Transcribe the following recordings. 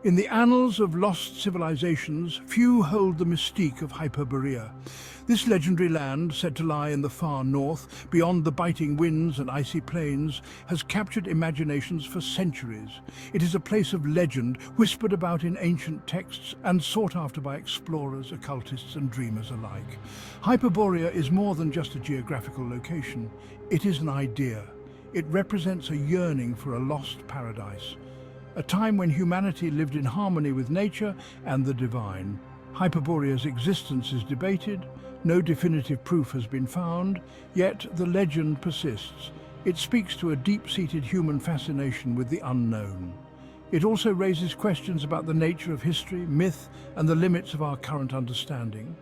In the annals of lost civilizations, few hold the mystique of Hyperborea. This legendary land, said to lie in the far north, beyond the biting winds and icy plains, has captured imaginations for centuries. It is a place of legend, whispered about in ancient texts and sought after by explorers, occultists and dreamers alike. Hyperborea is more than just a geographical location. It is an idea. It represents a yearning for a lost paradise, a time when humanity lived in harmony with nature and the divine. Hyperborea's existence is debated, no definitive proof has been found, yet the legend persists. It speaks to a deep-seated human fascination with the unknown. It also raises questions about the nature of history, myth, and the limits of our current understanding.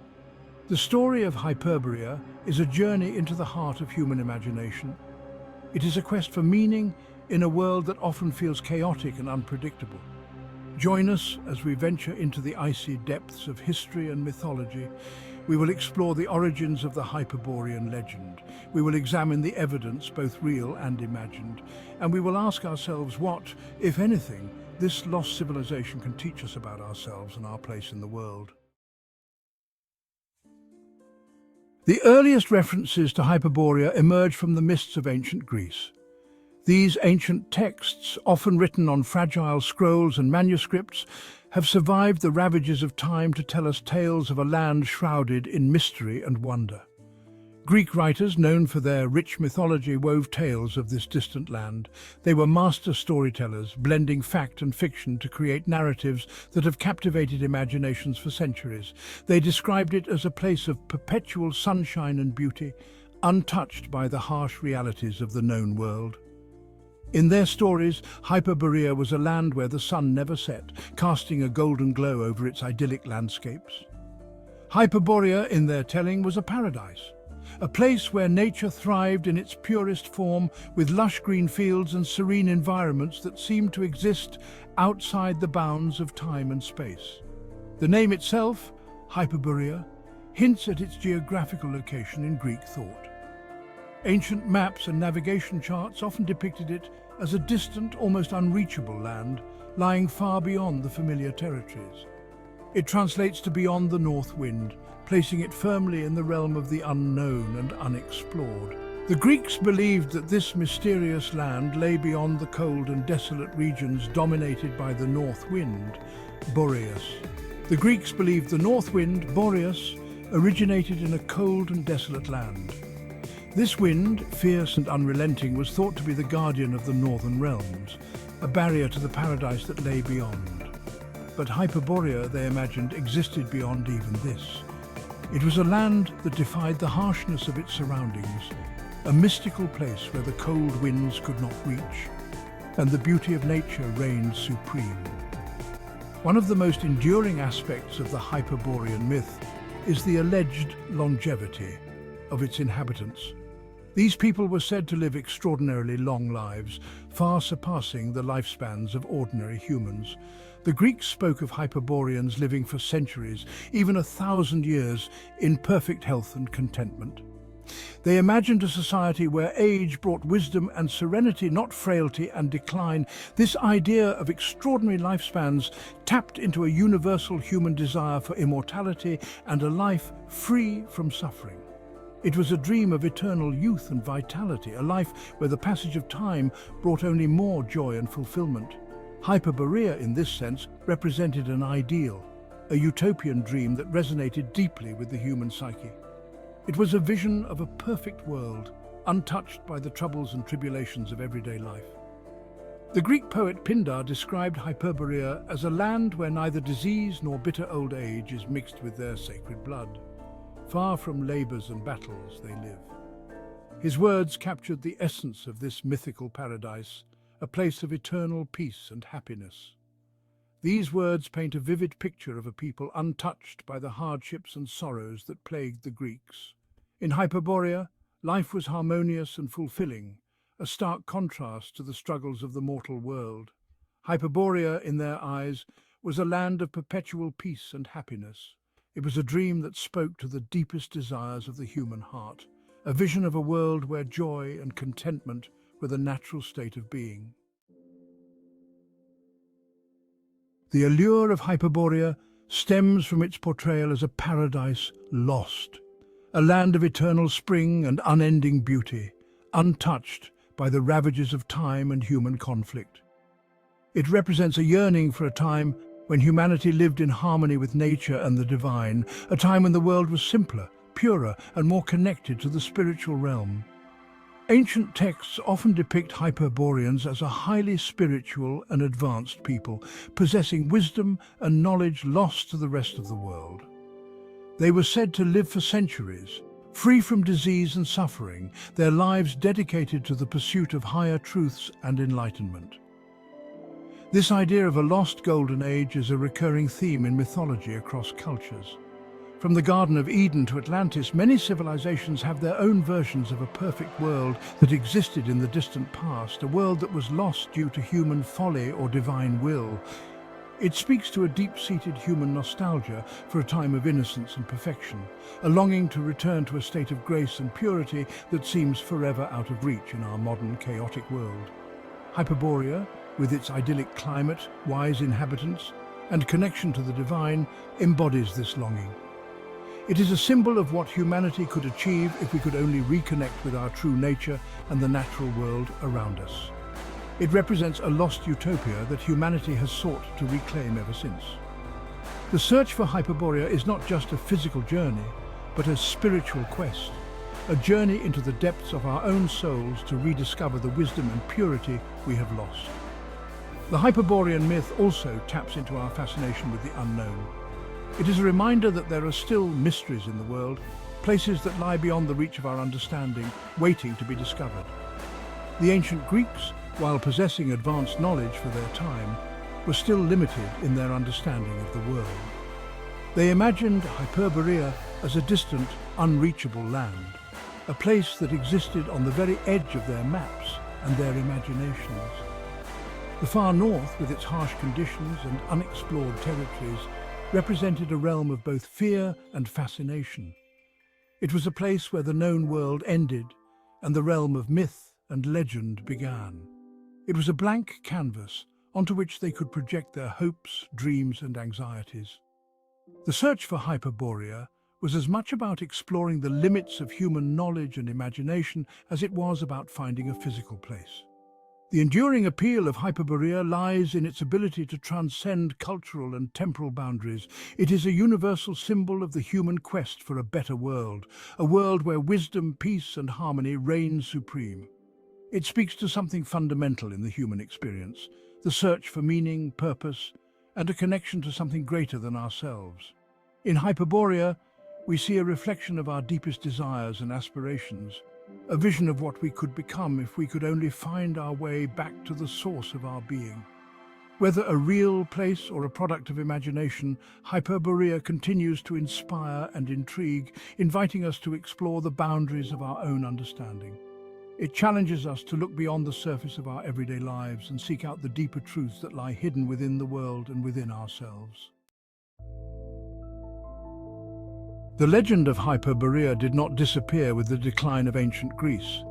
The story of Hyperborea is a journey into the heart of human imagination. It is a quest for meaning in a world that often feels chaotic and unpredictable. Join us as we venture into the icy depths of history and mythology. We will explore the origins of the Hyperborean legend. We will examine the evidence, both real and imagined. And we will ask ourselves what, if anything, this lost civilization can teach us about ourselves and our place in the world. The earliest references to Hyperborea emerge from the mists of ancient Greece. These ancient texts, often written on fragile scrolls and manuscripts, have survived the ravages of time to tell us tales of a land shrouded in mystery and wonder. Greek writers, known for their rich mythology, wove tales of this distant land. They were master storytellers, blending fact and fiction to create narratives that have captivated imaginations for centuries. They described it as a place of perpetual sunshine and beauty, untouched by the harsh realities of the known world. In their stories, Hyperborea was a land where the sun never set, casting a golden glow over its idyllic landscapes. Hyperborea, in their telling, was a paradise, a place where nature thrived in its purest form, with lush green fields and serene environments that seemed to exist outside the bounds of time and space. The name itself, Hyperborea, hints at its geographical location in Greek thought. Ancient maps and navigation charts often depicted it as a distant, almost unreachable land, lying far beyond the familiar territories. It translates to beyond the north wind, placing it firmly in the realm of the unknown and unexplored. The Greeks believed that this mysterious land lay beyond the cold and desolate regions dominated by the north wind, Boreas. The Greeks believed the north wind, Boreas, originated in a cold and desolate land. This wind, fierce and unrelenting, was thought to be the guardian of the northern realms, a barrier to the paradise that lay beyond. But Hyperborea, they imagined, existed beyond even this. It was a land that defied the harshness of its surroundings, a mystical place where the cold winds could not reach, and the beauty of nature reigned supreme. One of the most enduring aspects of the Hyperborean myth is the alleged longevity of its inhabitants. These people were said to live extraordinarily long lives, far surpassing the lifespans of ordinary humans. The Greeks spoke of Hyperboreans living for centuries, even 1,000 years, in perfect health and contentment. They imagined a society where age brought wisdom and serenity, not frailty and decline. This idea of extraordinary lifespans tapped into a universal human desire for immortality and a life free from suffering. It was a dream of eternal youth and vitality, a life where the passage of time brought only more joy and fulfillment. Hyperborea, in this sense, represented an ideal, a utopian dream that resonated deeply with the human psyche. It was a vision of a perfect world, untouched by the troubles and tribulations of everyday life. The Greek poet Pindar described Hyperborea as a land where neither disease nor bitter old age is mixed with their sacred blood. Far from labours and battles they live. His words captured the essence of this mythical paradise, a place of eternal peace and happiness. These words paint a vivid picture of a people untouched by the hardships and sorrows that plagued the Greeks. In Hyperborea, life was harmonious and fulfilling, a stark contrast to the struggles of the mortal world. Hyperborea, in their eyes, was a land of perpetual peace and happiness. It was a dream that spoke to the deepest desires of the human heart, a vision of a world where joy and contentment were the natural state of being. The allure of Hyperborea stems from its portrayal as a paradise lost, a land of eternal spring and unending beauty, untouched by the ravages of time and human conflict. It represents a yearning for a time when humanity lived in harmony with nature and the divine, a time when the world was simpler, purer, and more connected to the spiritual realm. Ancient texts often depict Hyperboreans as a highly spiritual and advanced people, possessing wisdom and knowledge lost to the rest of the world. They were said to live for centuries, free from disease and suffering, their lives dedicated to the pursuit of higher truths and enlightenment. This idea of a lost golden age is a recurring theme in mythology across cultures. From the Garden of Eden to Atlantis, many civilizations have their own versions of a perfect world that existed in the distant past, a world that was lost due to human folly or divine will. It speaks to a deep-seated human nostalgia for a time of innocence and perfection, a longing to return to a state of grace and purity that seems forever out of reach in our modern, chaotic world. Hyperborea, with its idyllic climate, wise inhabitants, and connection to the divine, embodies this longing. It is a symbol of what humanity could achieve if we could only reconnect with our true nature and the natural world around us. It represents a lost utopia that humanity has sought to reclaim ever since. The search for Hyperborea is not just a physical journey, but a spiritual quest, a journey into the depths of our own souls to rediscover the wisdom and purity we have lost. The Hyperborean myth also taps into our fascination with the unknown. It is a reminder that there are still mysteries in the world, places that lie beyond the reach of our understanding, waiting to be discovered. The ancient Greeks, while possessing advanced knowledge for their time, were still limited in their understanding of the world. They imagined Hyperborea as a distant, unreachable land, a place that existed on the very edge of their maps and their imaginations. The far north, with its harsh conditions and unexplored territories, represented a realm of both fear and fascination. It was a place where the known world ended and the realm of myth and legend began. It was a blank canvas onto which they could project their hopes, dreams, and anxieties. The search for Hyperborea was as much about exploring the limits of human knowledge and imagination as it was about finding a physical place. The enduring appeal of Hyperborea lies in its ability to transcend cultural and temporal boundaries. It is a universal symbol of the human quest for a better world, a world where wisdom, peace, and harmony reign supreme. It speaks to something fundamental in the human experience, the search for meaning, purpose, and a connection to something greater than ourselves. In Hyperborea, we see a reflection of our deepest desires and aspirations, a vision of what we could become if we could only find our way back to the source of our being. Whether a real place or a product of imagination, Hyperborea continues to inspire and intrigue, inviting us to explore the boundaries of our own understanding. It challenges us to look beyond the surface of our everyday lives and seek out the deeper truths that lie hidden within the world and within ourselves. The legend of Hyperborea did not disappear with the decline of ancient Greece.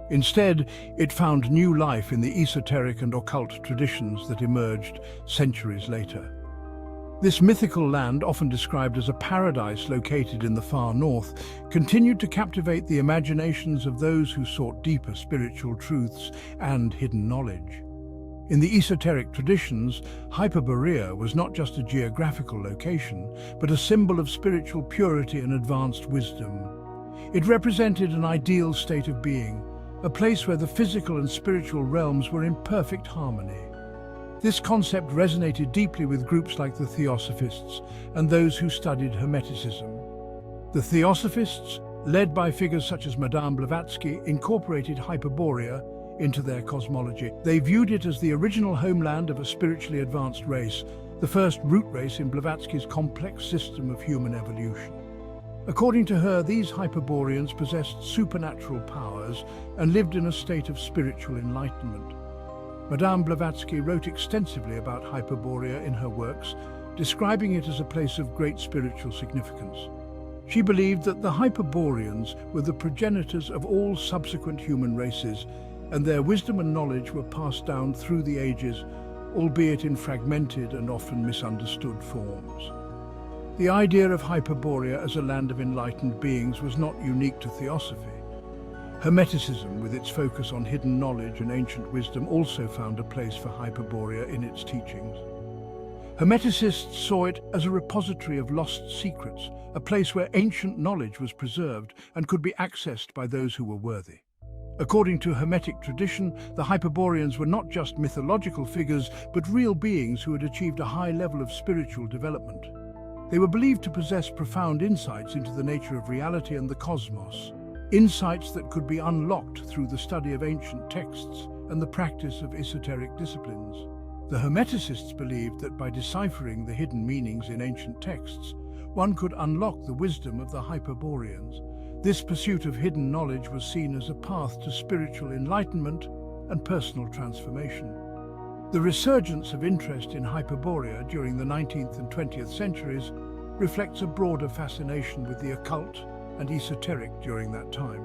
Instead, it found new life in the esoteric and occult traditions that emerged centuries later. This mythical land, often described as a paradise located in the far north, continued to captivate the imaginations of those who sought deeper spiritual truths and hidden knowledge. In the esoteric traditions, Hyperborea was not just a geographical location, but a symbol of spiritual purity and advanced wisdom. It represented an ideal state of being, a place where the physical and spiritual realms were in perfect harmony. This concept resonated deeply with groups like the Theosophists and those who studied Hermeticism. The Theosophists, led by figures such as Madame Blavatsky, incorporated Hyperborea into their cosmology. They viewed it as the original homeland of a spiritually advanced race, the first root race in Blavatsky's complex system of human evolution. According to her, these Hyperboreans possessed supernatural powers and lived in a state of spiritual enlightenment. Madame Blavatsky wrote extensively about Hyperborea in her works, describing it as a place of great spiritual significance. She believed that the Hyperboreans were the progenitors of all subsequent human races, and their wisdom and knowledge were passed down through the ages, albeit in fragmented and often misunderstood forms. The idea of Hyperborea as a land of enlightened beings was not unique to Theosophy. Hermeticism, with its focus on hidden knowledge and ancient wisdom, also found a place for Hyperborea in its teachings. Hermeticists saw it as a repository of lost secrets, a place where ancient knowledge was preserved and could be accessed by those who were worthy. According to Hermetic tradition, the Hyperboreans were not just mythological figures, but real beings who had achieved a high level of spiritual development. They were believed to possess profound insights into the nature of reality and the cosmos, insights that could be unlocked through the study of ancient texts and the practice of esoteric disciplines. The Hermeticists believed that by deciphering the hidden meanings in ancient texts, one could unlock the wisdom of the Hyperboreans. This pursuit of hidden knowledge was seen as a path to spiritual enlightenment and personal transformation. The resurgence of interest in Hyperborea during the 19th and 20th centuries reflects a broader fascination with the occult and esoteric during that time.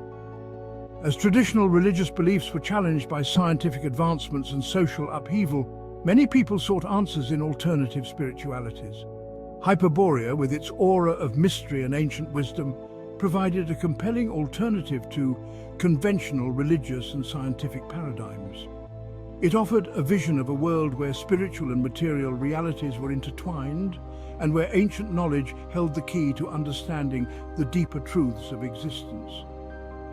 As traditional religious beliefs were challenged by scientific advancements and social upheaval, many people sought answers in alternative spiritualities. Hyperborea, with its aura of mystery and ancient wisdom, provided a compelling alternative to conventional religious and scientific paradigms. It offered a vision of a world where spiritual and material realities were intertwined, and where ancient knowledge held the key to understanding the deeper truths of existence.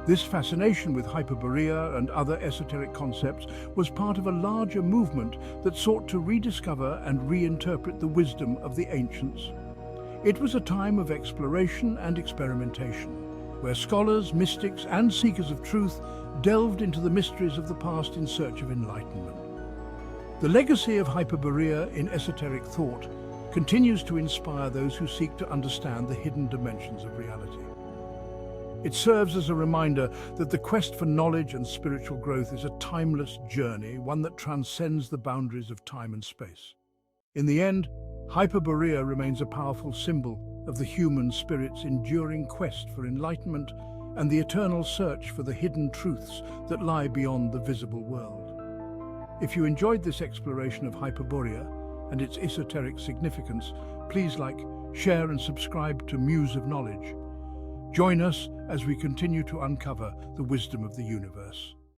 This fascination with Hyperborea and other esoteric concepts was part of a larger movement that sought to rediscover and reinterpret the wisdom of the ancients. It was a time of exploration and experimentation, where scholars, mystics, and seekers of truth delved into the mysteries of the past in search of enlightenment. The legacy of Hyperborea in esoteric thought continues to inspire those who seek to understand the hidden dimensions of reality. It serves as a reminder that the quest for knowledge and spiritual growth is a timeless journey, one that transcends the boundaries of time and space. In the end, Hyperborea remains a powerful symbol of the human spirit's enduring quest for enlightenment and the eternal search for the hidden truths that lie beyond the visible world. If you enjoyed this exploration of Hyperborea and its esoteric significance, please like, share and subscribe to Muse of Knowledge. Join us as we continue to uncover the wisdom of the universe.